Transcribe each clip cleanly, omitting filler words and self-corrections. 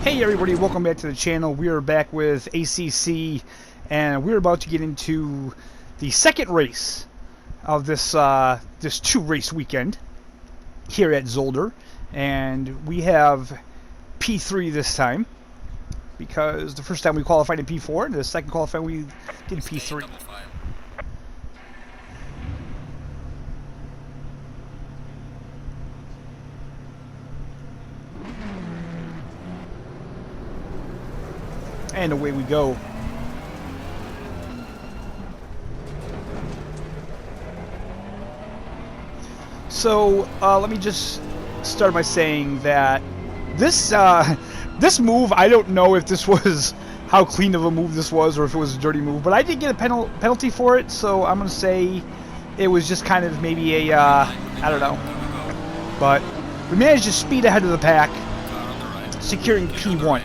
Hey everybody, welcome back to the channel. We are back with ACC, and we're about to get into the second race of this this two-race weekend here at Zolder, and we have P3 this time because the first time we qualified in P4, and the second qualifying we did P3. And away we go. So let me just start by saying that this this move, I don't know if this was how clean of a move this was or if it was a dirty move, but I did get a penalty for it, so I'm gonna say it was just kind of maybe a I don't know, but we managed to speed ahead of the pack, securing P1.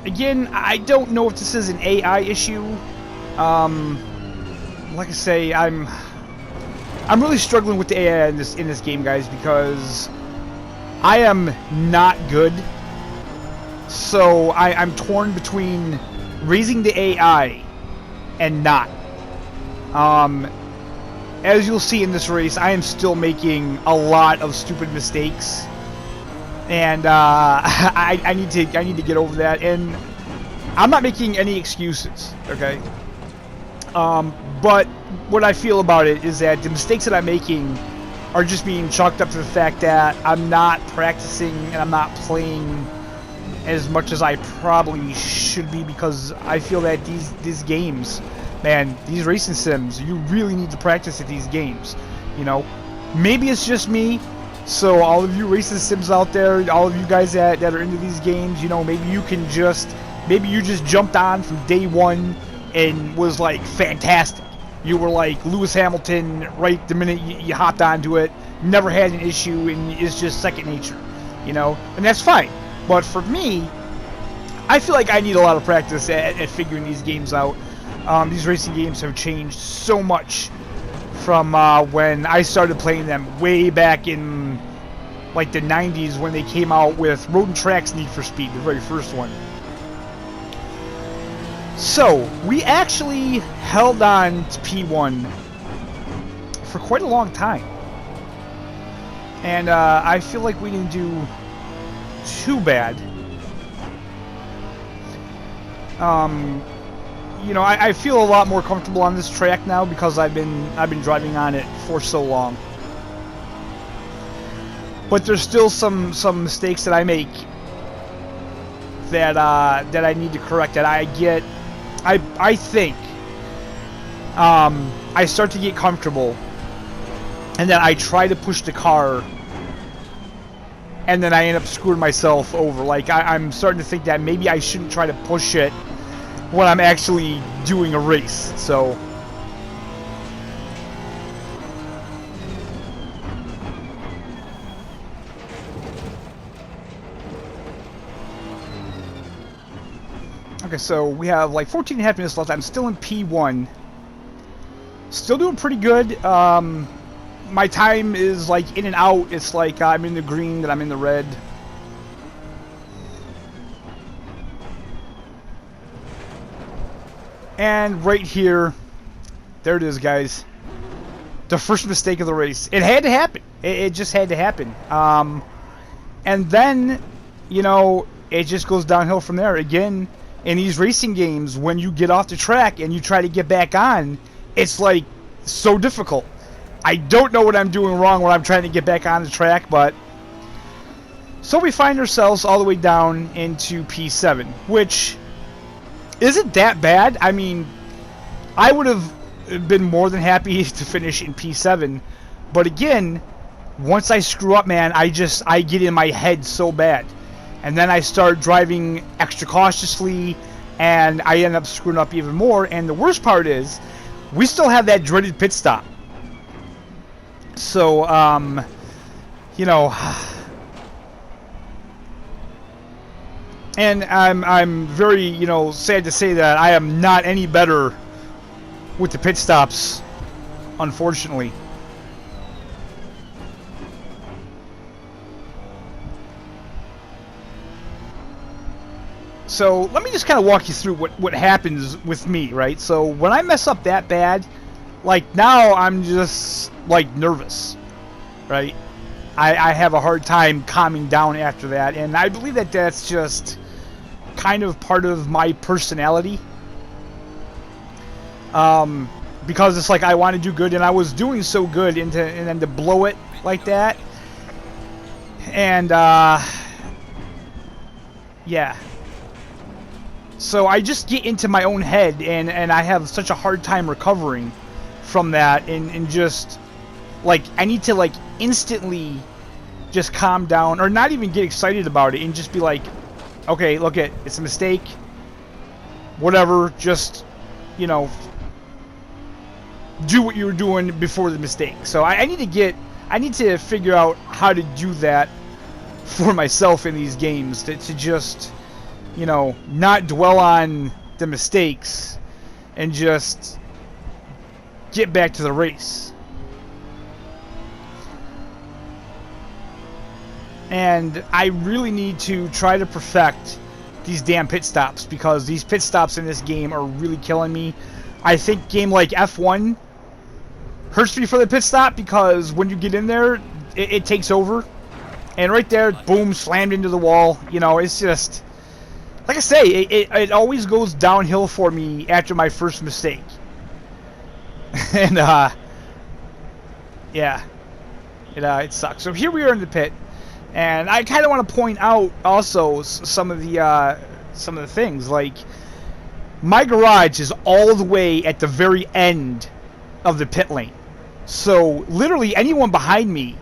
Again, I don't know if this is an AI issue. Like I say, I'm really struggling with the AI in this game, guys, because I am not good. So I'm torn between raising the AI and not. As you'll see in this race, I am still making a lot of stupid mistakes. And I need to get over that, and I'm not making any excuses, okay? But what I feel about it is that the mistakes that I'm making are just being chalked up to the fact that I'm not practicing and I'm not playing as much as I probably should be, because I feel that these games, man, these racing sims, you really need to practice at these games, you know? Maybe it's just me. So all of you racing sims out there, all of you guys that are into these games, you know, maybe you just jumped on from day one and was like fantastic. You were like Lewis Hamilton right the minute you hopped onto it, never had an issue, and it's just second nature, you know, and that's fine. But for me, I feel like I need a lot of practice at figuring these games out. These racing games have changed so much from when I started playing them way back in like the 90s, when they came out with Road and Track's Need for Speed, the very first one. So we actually held on to P1 for quite a long time, and I feel like we didn't do too bad. You know, I feel a lot more comfortable on this track now because I've been driving on it for so long. But there's still some mistakes that I make that I need to correct. That I think I start to get comfortable, and then I try to push the car, and then I end up screwing myself over. Like I'm starting to think that maybe I shouldn't try to push it when I'm actually doing a race. So okay, so we have like 14.5 minutes left. I'm still in P1, still doing pretty good. My time is like in and out. It's like I'm in the green, then I'm in the red. And right here, there it is, guys. The first mistake of the race. It had to happen. It just had to happen. And then, you know, it just goes downhill from there. Again, in these racing games, when you get off the track and you try to get back on, it's like so difficult. I don't know what I'm doing wrong when I'm trying to get back on the track, but so we find ourselves all the way down into P7, which isn't that bad. I mean, I would have been more than happy to finish in P7, but again, once I screw up, man, I get in my head so bad, and then I start driving extra cautiously, and I end up screwing up even more. And the worst part is, we still have that dreaded pit stop. So, you know, and I'm very, you know, sad to say that I am not any better with the pit stops, unfortunately. So let me just kind of walk you through what happens with me, right? So when I mess up that bad, like now I'm just like nervous, right? I have a hard time calming down after that, and I believe that that's just kind of part of my personality. Because it's like I want to do good, and I was doing so good, and then to blow it like that, and yeah. So I just get into my own head, and I have such a hard time recovering from that, and just like I need to like instantly just calm down, or not even get excited about it, and just be like, okay, look, it's a mistake, whatever, just, you know, do what you were doing before the mistake. So I need to figure out how to do that for myself in these games, to just, you know, not dwell on the mistakes and just get back to the race. And I really need to try to perfect these damn pit stops, because these pit stops in this game are really killing me. I think game like F1 hurts me for the pit stop, because when you get in there, it takes over. And right there, boom, slammed into the wall. You know, it's just, like I say, it always goes downhill for me after my first mistake. And, yeah, it sucks. So here we are in the pit. And I kind of want to point out also some of the things. Like, my garage is all the way at the very end of the pit lane. So literally anyone behind me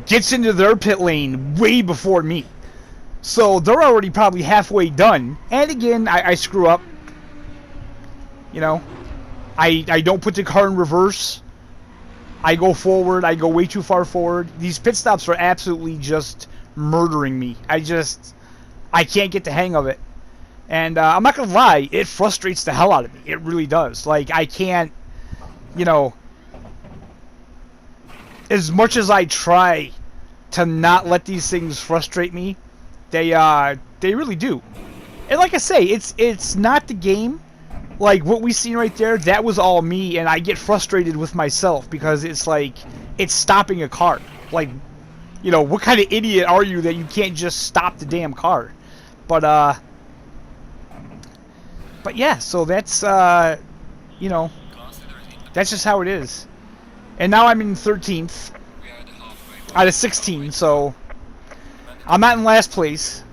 gets into their pit lane way before me. So they're already probably halfway done. And again, I screw up. You know, I don't put the car in reverse. I go forward. I go way too far forward. These pit stops are absolutely just murdering me. I can't get the hang of it. And I'm not going to lie, it frustrates the hell out of me. It really does. Like, I can't, you know, as much as I try to not let these things frustrate me, they really do. And like I say, it's not the game. Like, what we seen right there, that was all me, and I get frustrated with myself, because it's like, it's stopping a car. Like, you know, what kind of idiot are you that you can't just stop the damn car? But yeah, so that's, you know, that's just how it is. And now I'm in 13th out of 16, so I'm not in last place.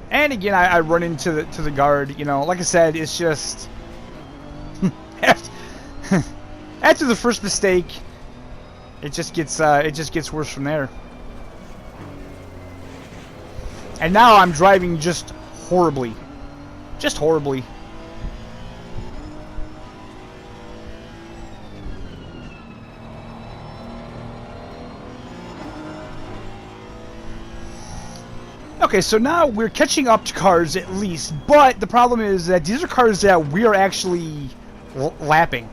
And again, I run into the guard. You know, like I said, it's just after the first mistake, it just gets worse from there. And now I'm driving just horribly, just horribly. Okay, so now we're catching up to cars at least, but the problem is that these are cars that we are actually lapping.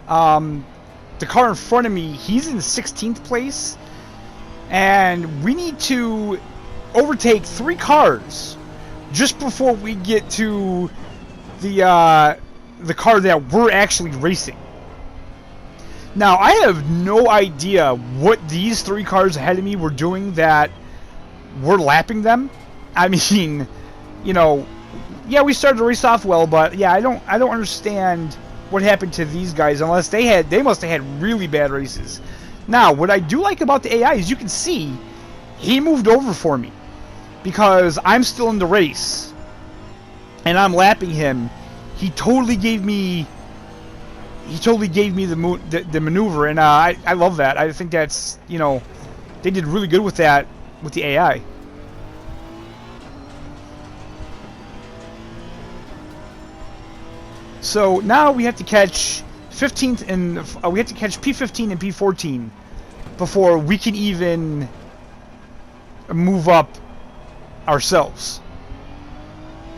The car in front of me, he's in 16th place, and we need to overtake 3 cars just before we get to the car that we're actually racing. Now, I have no idea what these 3 cars ahead of me were doing that we're lapping them. I mean, you know, yeah, we started the race off well, but yeah, I don't understand what happened to these guys, unless they must have had really bad races. Now, what I do like about the AI is you can see he moved over for me, because I'm still in the race and I'm lapping him. He totally gave me the maneuver, and I love that. I think that's, you know, they did really good with that with the AI. So now we have to catch 15th and we have to catch P15 and P14 before we can even move up ourselves.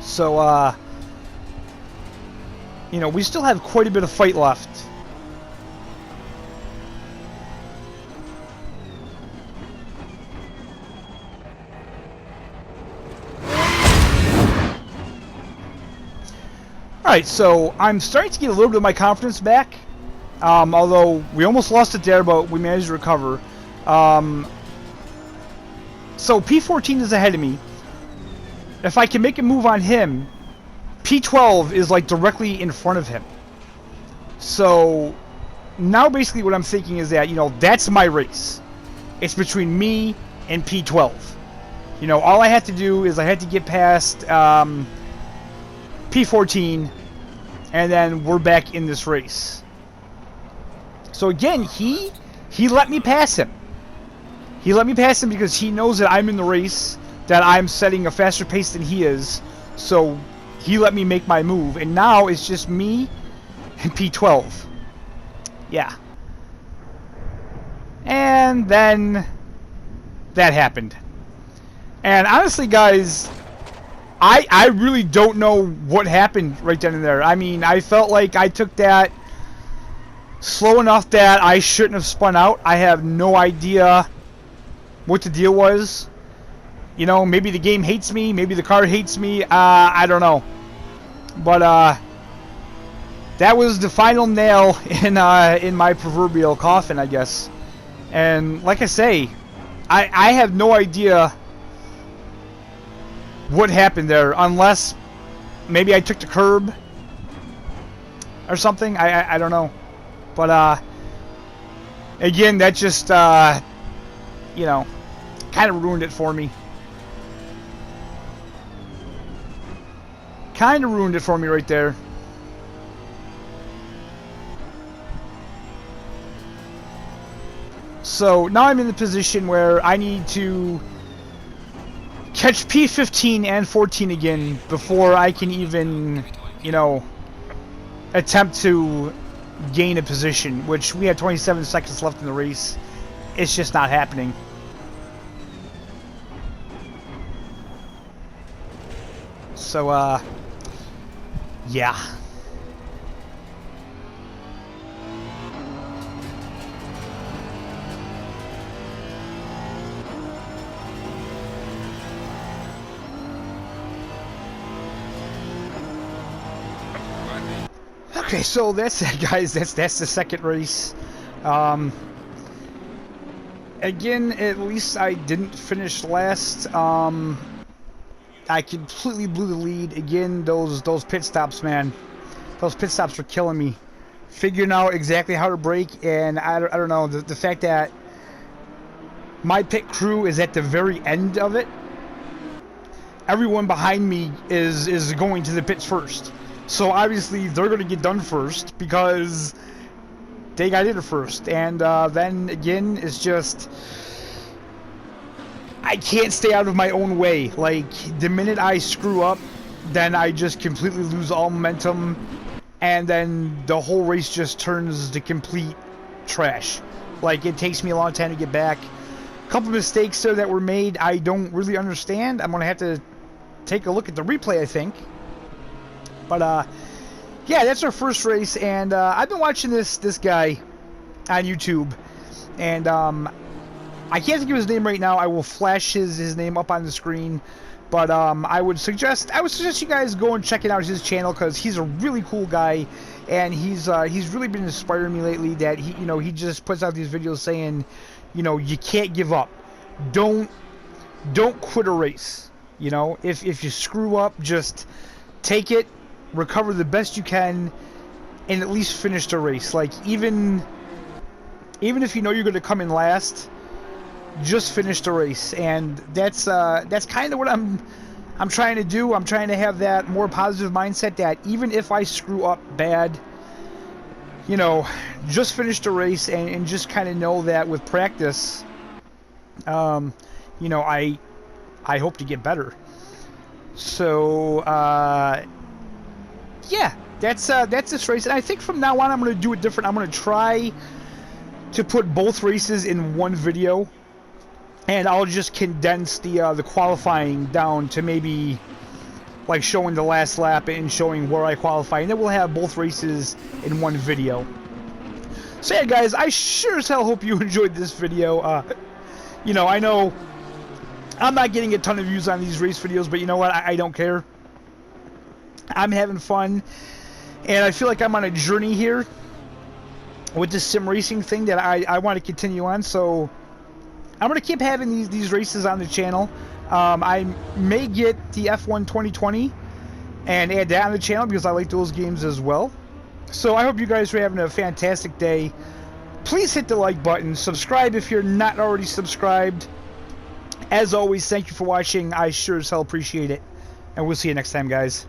So you know, we still have quite a bit of fight left. Alright, so I'm starting to get a little bit of my confidence back. Although we almost lost it there, but we managed to recover. So P14 is ahead of me. If I can make a move on him, P12 is like directly in front of him. So now basically what I'm thinking is that, you know, that's my race. It's between me and P12. You know, all I have to do is I have to get past P14, and then we're back in this race. So again, he let me pass him. He let me pass him because he knows that I'm in the race, that I'm setting a faster pace than he is. So he let me make my move, and now it's just me and P12. Yeah. And then that happened. And honestly, guys, I really don't know what happened right then and there. I mean, I felt like I took that slow enough that I shouldn't have spun out. I have no idea what the deal was. You know, maybe the game hates me, maybe the car hates me, I don't know. But that was the final nail in my proverbial coffin, I guess. And like I say, I have no idea what happened there, unless maybe I took the curb or something. I don't know. But again, that just you know, kind of ruined it for me. Kind of ruined it for me right there. So now I'm in the position where I need to catch P15 and 14 again before I can even, you know, attempt to gain a position, which we have 27 seconds left in the race. It's just not happening. So, yeah. Okay, so that's it, guys. That's the second race. Again, at least I didn't finish last. I completely blew the lead. Again, those pit stops, man. Those pit stops were killing me. Figuring out exactly how to brake, and I don't know, the fact that my pit crew is at the very end of it. Everyone behind me is going to the pits first. So obviously they're going to get done first because they got in first. And then again, it's just, I can't stay out of my own way. Like, the minute I screw up, then I just completely lose all momentum, and then the whole race just turns to complete trash. Like, it takes me a long time to get back. A couple mistakes there that were made I don't really understand. I'm going to have to take a look at the replay, I think. But yeah, that's our first race, and I've been watching this guy on YouTube, and I can't think of his name right now. I will flash his name up on the screen, but I would suggest you guys go and check it out, his channel, because he's a really cool guy, and he's really been inspiring me lately. That he just puts out these videos saying, you can't give up, don't quit a race. If you screw up, just take it, recover the best you can, and at least finish the race. Like, even if you know you're going to come in last, just finish the race. And that's kind of what I'm trying to do. I'm trying to have that more positive mindset that even if I screw up bad, just finish the race, and just kind of know that with practice, I hope to get better. So yeah, that's this race, and I think from now on I'm going to do it different. I'm going to try to put both races in one video, and I'll just condense the qualifying down to maybe like showing the last lap and showing where I qualify, and then we'll have both races in one video. So yeah, guys, I sure as hell hope you enjoyed this video. I know I'm not getting a ton of views on these race videos, but you know what? I don't care. I'm having fun. And I feel like I'm on a journey here with this sim racing thing that I want to continue on. So I'm going to keep having these races on the channel. I may get the F1 2020 and add that on the channel because I like those games as well. So I hope you guys are having a fantastic day. Please hit the like button. Subscribe if you're not already subscribed. As always, thank you for watching. I sure as hell appreciate it. And we'll see you next time, guys.